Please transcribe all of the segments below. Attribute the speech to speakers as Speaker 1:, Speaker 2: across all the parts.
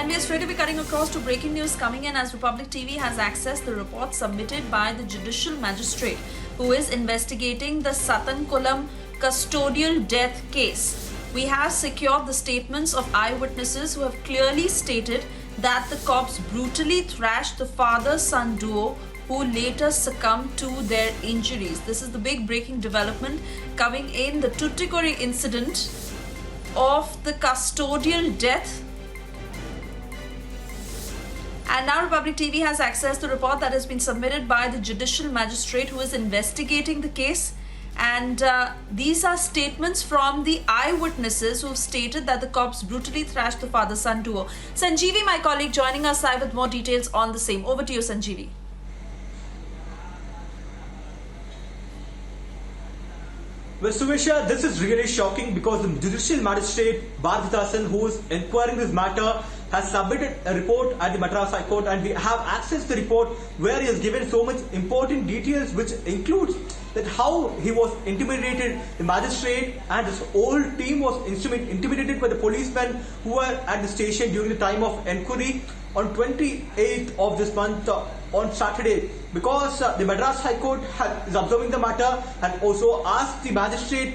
Speaker 1: And we are straight to be cutting across to breaking news coming in as Republic TV has accessed the report submitted by the judicial magistrate who is investigating the Satankulam custodial death case. We have secured the statements of eyewitnesses who have clearly stated that the cops brutally thrashed the father-son duo who later succumbed to their injuries. This is the big breaking development coming in the Tuticorin incident of the custodial death. And now Republic TV has accessed the report that has been submitted by the judicial magistrate who is investigating the case. And these are statements from the eyewitnesses who have stated that the cops brutally thrashed the father-son duo. Sanjeevi, my colleague, joining us live with more details on the same. Over to you, Sanjeevi.
Speaker 2: Well, Suvisha, this is really shocking because the judicial magistrate Bharathasan, who is inquiring this matter, has submitted a report at the Madras High Court, and we have accessed the report where he has given so much important details, which includes that how he was intimidated, the magistrate and his whole team was intimidated by the policemen who were at the station during the time of inquiry on 28th of this month on Saturday, because the Madras High Court is observing the matter and also asked the magistrate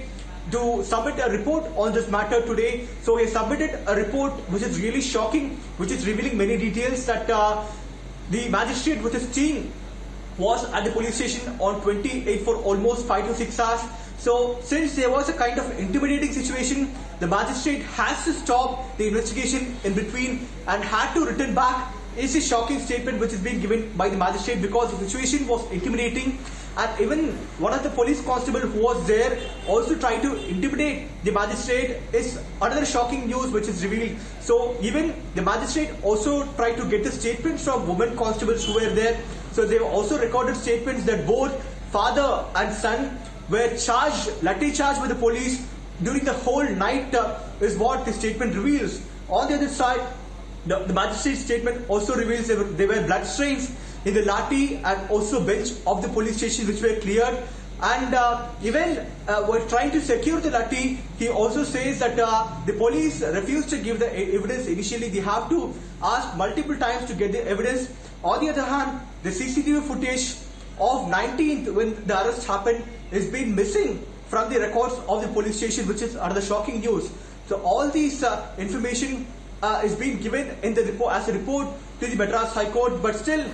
Speaker 2: to submit a report on this matter today. So he submitted a report which is really shocking, which is revealing many details that the magistrate with his team was at the police station on 28 for almost 5 to 6 hours. So since there was a kind of intimidating situation, the magistrate has to stop the investigation in between and had to return back. It's a shocking statement which is being given by the magistrate because the situation was intimidating, and even one of the police constable who was there also tried to intimidate the magistrate. Is another shocking news which is revealed. So even the magistrate also tried to get the statements from women constables who were there. So they also recorded statements that both father and son were charged, lathi charged with the police during the whole night is what the statement reveals. On the other side, the magistrate's statement also reveals there were blood stains in the lathi and also bench of the police station which were cleared, and even were trying to secure the lathi. He also says that the police refused to give the evidence initially. They have to ask multiple times to get the evidence. On the other hand, the CCTV footage of 19th when the arrest happened is being missing from the records of the police station, which is another shocking news. So all these information is being given in the report as a report to the Madras High Court, but still,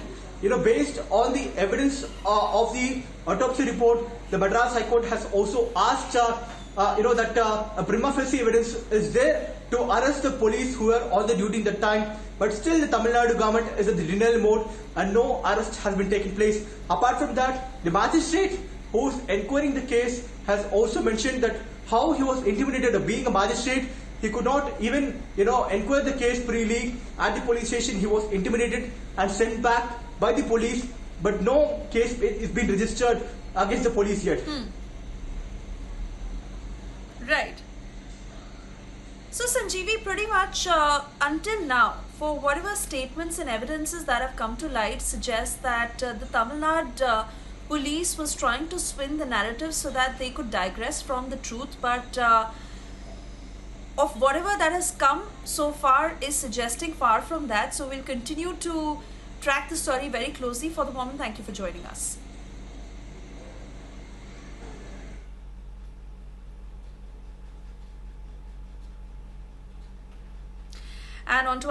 Speaker 2: based on the evidence of the autopsy report, the Madras High Court has also asked that a prima facie evidence is there to arrest the police who were on the duty at that time. But still, the Tamil Nadu government is in the denial mode and no arrest has been taking place. Apart from that, the magistrate who is inquiring the case has also mentioned that how he was intimidated of being a magistrate. He could not even, inquire the case freely at the police station. He was intimidated and sent back by the police, but no case is being registered against the police yet.
Speaker 1: Right. So Sanjeevi, pretty much until now, for whatever statements and evidences that have come to light suggest that the Tamil Nadu police was trying to spin the narrative so that they could digress from the truth, but of whatever that has come so far is suggesting far from that. So we'll continue to track the story very closely. For the moment, thank you for joining us. And on to